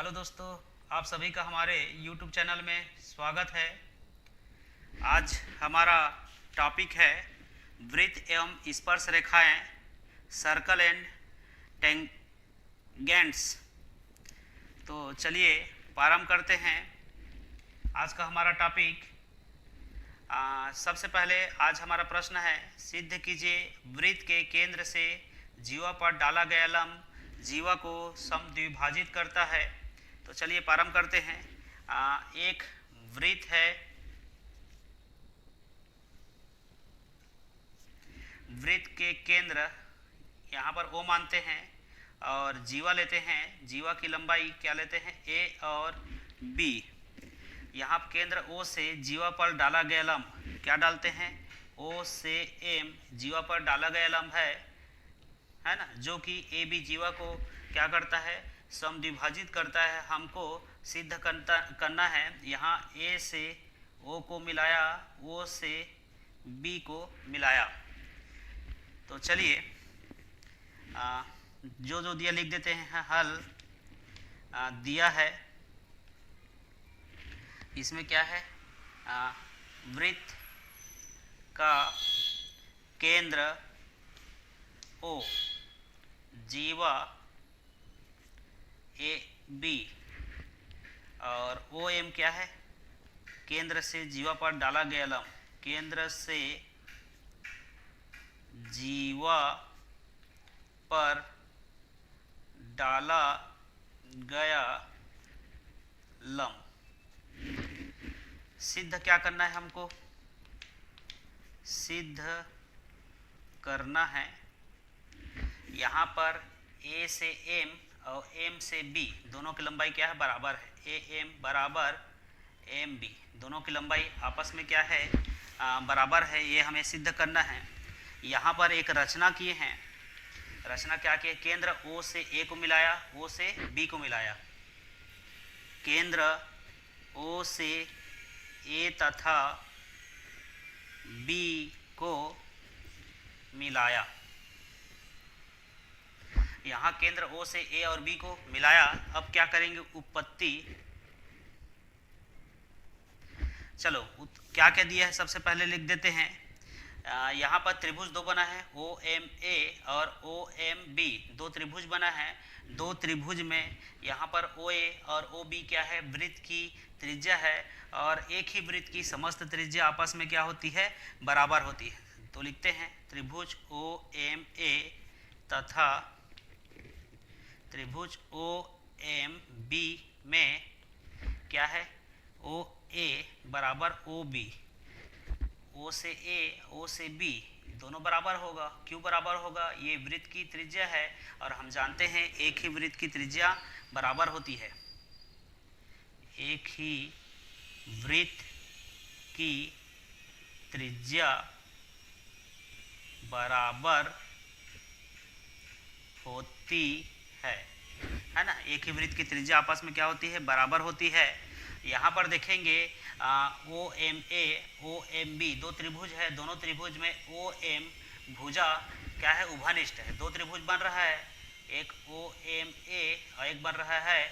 Hello दोस्तों, आप सभी का हमारे YouTube चैनल में स्वागत है। आज हमारा टॉपिक है वृत्त एवं स्पर्श रेखाएं, सर्कल एंड टेंजेंट्स। तो चलिए प्रारंभ करते हैं आज का हमारा टॉपिक। सबसे पहले आज हमारा प्रश्न है, सिद्ध कीजिए वृत्त के केंद्र से जीवा पर डाला गया लंब जीवा को समद्विभाजित करता है। तो चलिए प्रारंभ करते हैं। एक वृत्त है, वृत्त के केंद्र यहाँ पर O मानते हैं और जीवा लेते हैं। जीवा की लंबाई क्या लेते हैं, A और B। यहाँ केंद्र O से जीवा पर डाला गया लंब क्या डालते हैं, O से M जीवा पर डाला गया लंब है ना, जो कि AB जीवा को क्या करता है, समद्विभाजित करता है। हमको सिद्ध करना है। यहाँ A से O को मिलाया, O से B को मिलाया। तो चलिए जो जो दिया लिख देते हैं। हल दिया है, इसमें क्या है, वृत्त का केंद्र O जीवा AB और OM क्या है, केंद्र से जीवा पर डाला गया लंब, केंद्र से जीवा पर डाला गया लंब। सिद्ध क्या करना है, हमको सिद्ध करना है। यहाँ पर A से M और M से B दोनों की लंबाई क्या है, बराबर है। AM बराबर MB, दोनों की लंबाई आपस में क्या है, बराबर है। ये हमें सिद्ध करना है। यहाँ पर एक रचना किए हैं। रचना क्या किए, केंद्र O से A को मिलाया, O से B को मिलाया। केंद्र O से A तथा B को मिलाया। यहाँ केंद्र O से A और B को मिलाया। अब क्या करेंगे, उत्पत्ति। चलो क्या क्या दिया है सबसे पहले लिख देते हैं। यहाँ पर त्रिभुज दो बना है, OMA और OMB, दो त्रिभुज बना है। दो त्रिभुज में यहाँ पर OA और OB क्या है, वृत्त की त्रिज्या है। और एक ही वृत्त की समस्त त्रिज्या आपस में क्या होती है, बराबर होती है। तो लिखते हैं त्रिभुज OMA तथा त्रिभुज OMB में क्या है, OA बराबर OB, O से A O से B दोनों बराबर होगा। क्यों बराबर होगा, ये वृत्त की त्रिज्या है और हम जानते हैं एक ही वृत्त की त्रिज्या बराबर होती है। एक ही वृत्त की त्रिज्या बराबर होती है ना। एक ही वृत्त की त्रिज्या आपस में क्या होती है, बराबर होती है। यहाँ पर देखेंगे OMA OMB दो त्रिभुज है। दोनों त्रिभुज में OM भुजा क्या है, उभयनिष्ठ है। दो त्रिभुज बन रहा है, एक OMA और एक बन रहा है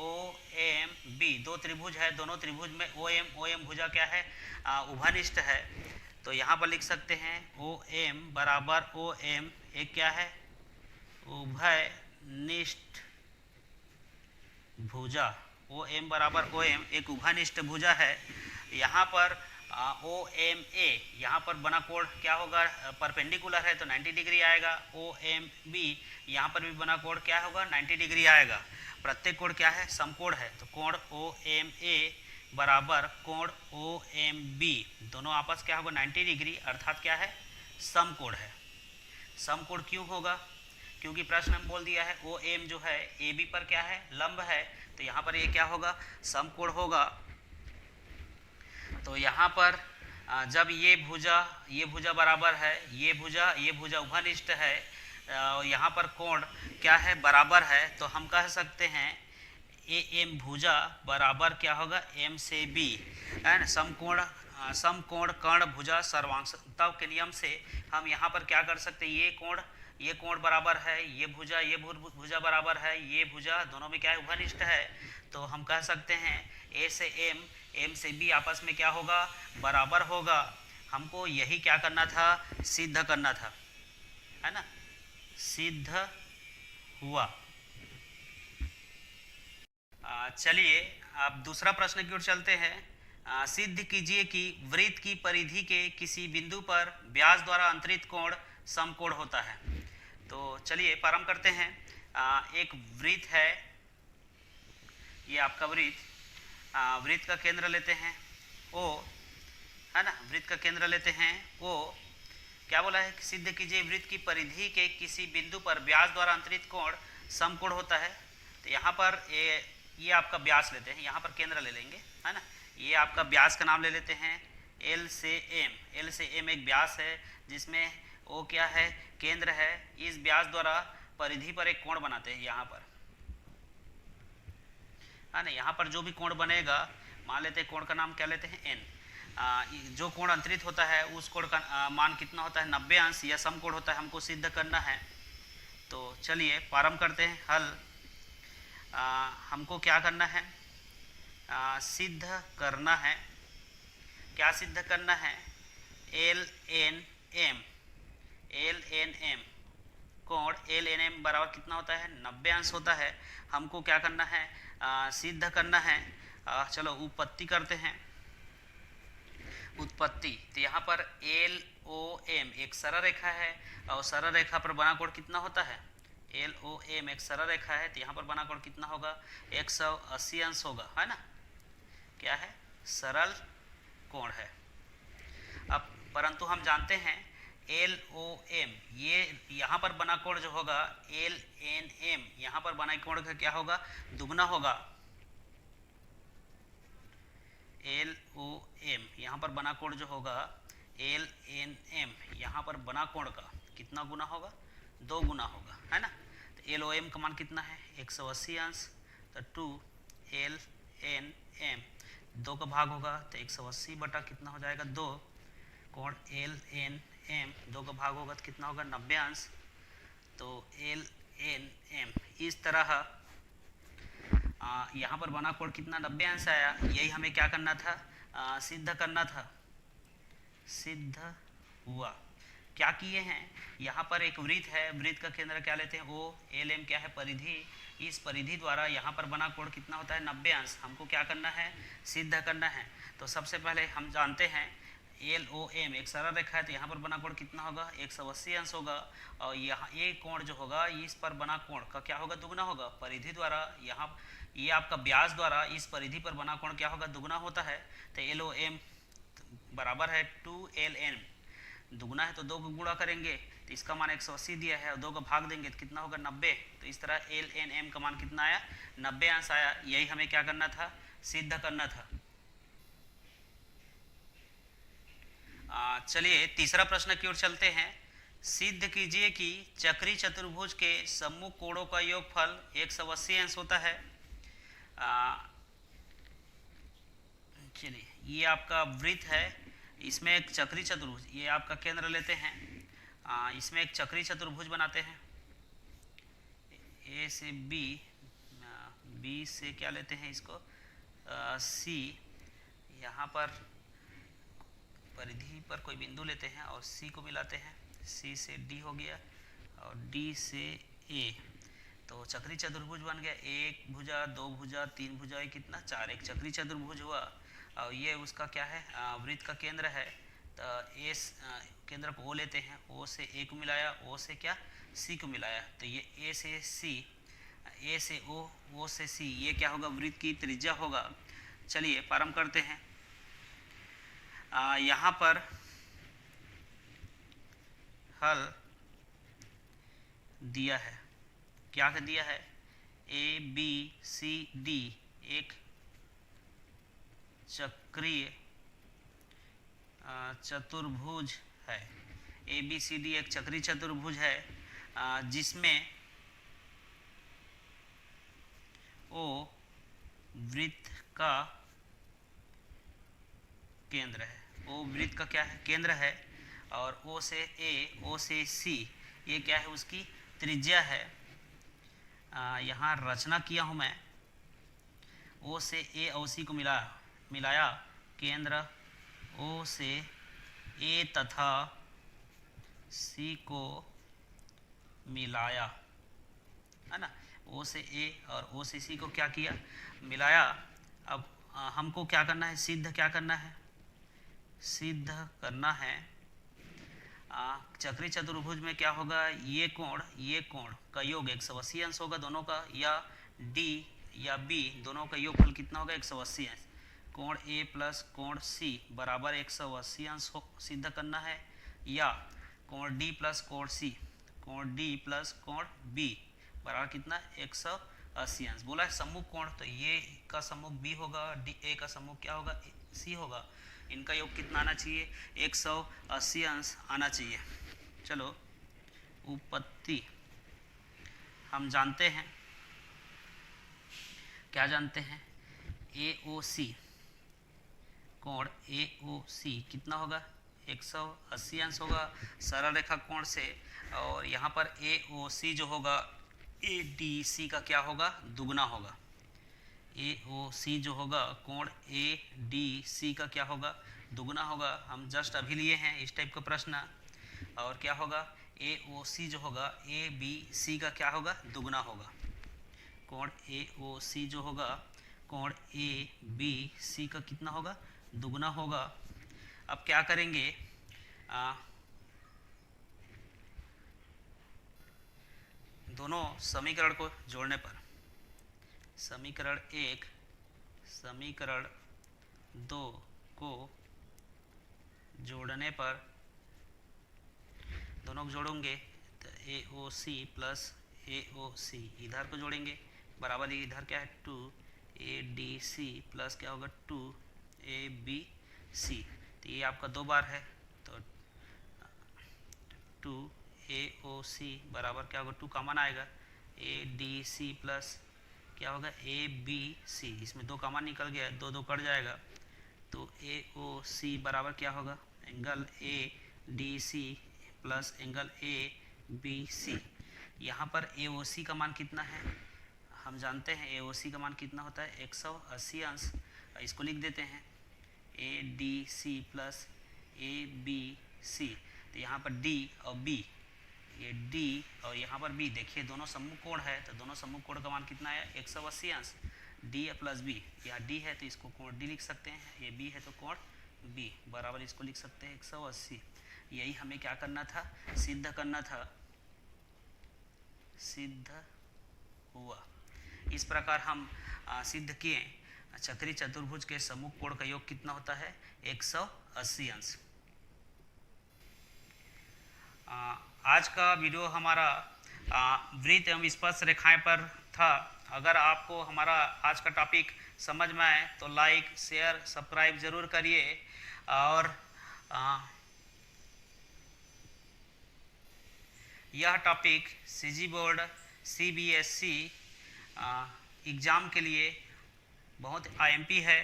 OMB। दो त्रिभुज है, दोनों त्रिभुज में OM भुजा क्या है, उभयनिष्ठ है। तो यहाँ पर लिख सकते हैं OM बराबर OM एक क्या है, उभयनिष्ठ भुजा। OM बराबर OM एक उभयनिष्ठ भुजा है। यहाँ पर OMA यहाँ पर बना कोण क्या होगा, परपेंडिकुलर है तो 90 डिग्री आएगा। OMB यहाँ पर भी बना कोण क्या होगा, 90 डिग्री आएगा। प्रत्येक कोण क्या है, समकोण है। तो कोण OMA बराबर कोण OMB दोनों आपस क्या होगा, 90 डिग्री, अर्थात क्या है, समकोण है। समकोण क्यों होगा, क्योंकि प्रश्न में बोल दिया है OM जो है AB पर क्या है, लंब है। तो यहाँ पर ये क्या होगा, समकोण होगा। तो यहाँ पर जब ये भुजा बराबर है, ये भुजा उभयनिष्ठ है, यहाँ पर कोण क्या है, बराबर है। तो हम कह सकते हैं AM भुजा बराबर क्या होगा, M से B है ना। समकोण कर्ण भुजा सर्वांशता के नियम से हम यहाँ पर क्या कर सकते हैं, ये कोण ये कोण बराबर है, ये भुजा बराबर है, ये भुजा दोनों में क्या है, उभयनिष्ठ है। तो हम कह सकते हैं ए से एम से बी आपस में क्या होगा, बराबर होगा। हमको यही क्या करना था, सिद्ध करना था, है ना। सिद्ध हुआ। चलिए अब दूसरा प्रश्न की ओर चलते हैं। सिद्ध कीजिए कि वृत्त की परिधि के किसी बिंदु पर व्यास द्वारा अंतरित कोण समकोण होता है। तो चलिए प्रारंभ करते हैं। एक वृत्त है, ये आपका वृत्त का केंद्र लेते हैं ओ, है ना। वृत्त का केंद्र लेते हैं ओ। क्या बोला है, सिद्ध कीजिए वृत्त की परिधि के किसी बिंदु पर व्यास द्वारा अंतरित कोण समकोण होता है। तो यहाँ पर ये आपका व्यास लेते हैं, यहाँ पर केंद्र ले लेंगे, है ना। ये आपका व्यास का नाम ले लेते हैं एल से एम एक व्यास है जिसमें ओ क्या है, केंद्र है। इस व्यास द्वारा परिधि पर एक कोण बनाते हैं यहाँ पर, है ना। यहाँ पर जो भी कोण बनेगा, मान लेते हैं कोण का नाम क्या लेते हैं, एन। जो कोण अंतरित होता है उस कोण का मान कितना होता है, 90 अंश या समकोण होता है, हमको सिद्ध करना है। तो चलिए प्रारंभ करते हैं हल। हमको क्या करना है, सिद्ध करना है। क्या सिद्ध करना है, एल एन एम कोण एल एन एम बराबर कितना होता है, 90 अंश होता है। हमको क्या करना है, सिद्ध करना है। चलो उत्पत्ति करते हैं। उत्पत्ति, तो यहाँ पर एल ओ एम एक सरल रेखा है और सरल रेखा पर बना कोण कितना होता है, एल ओ एम एक सरल रेखा है। तो यहाँ पर बना कोण कितना होगा, 180 अंश होगा, है ना। क्या है, सरल कोण है। अब परंतु हम जानते हैं एल ओ एम, ये यहाँ पर बना कोण जो होगा एल एन एम, यहाँ पर बना कोण का क्या होगा, दुगना होगा। एल ओ एम यहाँ पर बना कोण जो होगा एल एन एम, यहाँ पर बना कोण का कितना गुना होगा, 2 गुना होगा, है ना। तो एल ओ एम का मान कितना है, 180 अंश। तो 2 एल एन एम 2 का भाग होगा तो 180 बटा कितना हो जाएगा, 2। कोण एल एन एम 2 का भाग होगा तो कितना होगा, 90 अंश। तो एल एन एम इस तरह यहाँ पर बना कोण कितना, 90 अंश आया। यही हमें क्या करना था, सिद्ध करना था। सिद्ध हुआ। क्या किए हैं, यहाँ पर एक वृत्त है, वृत्त का केंद्र क्या लेते हैं, ओ। एल एम क्या है, परिधि। इस परिधि द्वारा यहाँ पर बना कोण कितना होता है, 90 अंश। हमको क्या करना है, सिद्ध करना है। तो सबसे पहले हम जानते हैं एल ओ एम एक सरल रेखा है, तो यहाँ पर बना कोण कितना होगा, 180 अंश होगा। और यहाँ ये कोण जो होगा इस पर बना कोण का क्या होगा, दुगना होगा। परिधि द्वारा यहाँ ये आपका व्यास द्वारा इस परिधि पर बना कोण क्या होगा, दुगना होता है। तो एल ओ एम बराबर है 2 एल एन, दुगना है तो 2 को गुणा करेंगे तो इसका मान 180 दिया है और 2 का भाग देंगे तो कितना होगा, 90। तो इस तरह एल एन एम का मान कितना आया, 90 अंश आया। यही हमें क्या करना था, सिद्ध करना था। चलिए तीसरा प्रश्न की ओर चलते हैं। सिद्ध कीजिए कि चक्री चतुर्भुज के सम्मुख कोणों का योगफल 180 अंश होता है। चलिए ये आपका वृत्त है, इसमें एक चक्री चतुर्भुज, ये आपका केंद्र लेते हैं। इसमें एक चक्री चतुर्भुज बनाते हैं, ए से बी, बी से क्या लेते हैं इसको, सी। यहाँ पर परिधि पर कोई बिंदु लेते हैं और सी को मिलाते हैं। सी से डी हो गया और डी से ए। तो चक्री चतुर्भुज बन गया, 1 भुजा 2 भुजा 3 भुजा, ये कितना, 4, एक चक्री चतुर्भुज हुआ। और ये उसका क्या है, वृत्त का केंद्र है। तो ए केंद्र को ओ लेते हैं, ओ से ए को मिलाया, ओ से क्या, सी को मिलाया। तो ये ए से सी, ए से ओ से सी, ये क्या होगा, वृत्त की त्रिज्या होगा। चलिए प्रारंभ करते हैं। यहाँ पर हल दिया है, क्या दिया है, ए बी सी डी एक चक्रीय चतुर्भुज है। ए बी सी डी एक चक्रीय चतुर्भुज है जिसमें ओ वृत्त का केंद्र है। ओ वृत्त का क्या है, केंद्र है। और ओ से ए, ओ से सी, ये क्या है, उसकी त्रिज्या है। यहाँ रचना किया हूँ मैं, ओ से ए और सी को मिलाया, केंद्र ओ से ए तथा सी को मिलाया, है ना। ओ से ए और ओ से सी को क्या किया, मिलाया। अब हमको क्या करना है, सिद्ध क्या करना है, सिद्ध करना है चक्री चतुर्भुज में क्या होगा, ये कोण का योग 180 अंश होगा दोनों का, या डी या बी दोनों का योगफल कितना होगा, 180 अंश। कोण ए प्लस कोण सी बराबर 180 अंश सिद्ध करना है, या कोण डी प्लस कोण सी, कोण डी प्लस कोण बी बराबर कितना, 180 अंश। बोला है सम्मुख कोण, तो ये का सम्मुख बी होगा, डी ए का सम्मुख क्या होगा, सी होगा। इनका योग कितना आना चाहिए, 180 अंश आना चाहिए। चलो उपपत्ति हम जानते हैं, क्या जानते हैं, ए ओ सी, कोण ए ओ सी कितना होगा, 180 अंश होगा सरल रेखा कोण से। और यहाँ पर ए ओ सी जो होगा, ए डी सी का क्या होगा, दुगना होगा। ए ओ सी जो होगा, कोण ए डी सी का क्या होगा, दुगना होगा। हम जस्ट अभी लिए हैं इस टाइप का प्रश्न। और क्या होगा, ए ओ सी जो होगा, ए बी सी का क्या होगा, दुगना होगा। कोण ए ओ सी जो होगा, कोण ए बी सी का कितना होगा, दुगना होगा। अब क्या करेंगे, दोनों समीकरण को जोड़ने पर, समीकरण 1 समीकरण 2 को जोड़ने पर, दोनों को जोड़ेंगे तो ए ओ सी प्लस ए ओ सी इधर को जोड़ेंगे बराबर, इधर क्या है 2 ए डी सी प्लस क्या होगा 2 ए बी सी। तो ये आपका 2 बार है, तो 2 ए ओ सी बराबर क्या होगा, 2 कॉमन आएगा, ए डी सी प्लस क्या होगा, ए बी सी। इसमें 2 कॉमन निकल गया, 2 2 कट जाएगा, तो ए ओ सी बराबर क्या होगा, angle A D C plus angle A B C. यहाँ पर ए ओ सी का मान कितना है, हम जानते हैं ए ओ सी का मान कितना होता है, 180 अंश। इसको लिख देते हैं A D C plus A B C. तो यहाँ पर डी और बी, ये डी और यहाँ पर बी, देखिए दोनों सम्मुख कोण है, तो दोनों सम्मुख कोण का मान कितना है, 180 अंश। डी प्लस बी, यहाँ डी है तो इसको कोण डी लिख सकते हैं, ये बी है तो कोण बी बराबर इसको लिख सकते हैं 180। यही हमें क्या करना था, सिद्ध करना था, सिद्ध हुआ। इस प्रकार हम सिद्ध किए चक्री चतुर्भुज के सम्मुख कोण का योग कितना होता है, 180 अंश। आज का वीडियो हमारा वृत्त एवं स्पर्श रेखाएं पर था। अगर आपको हमारा आज का टॉपिक समझ में आए तो लाइक शेयर सब्सक्राइब जरूर करिए। और यह topic CG board CBSE exam के लिए बहुत IMP है।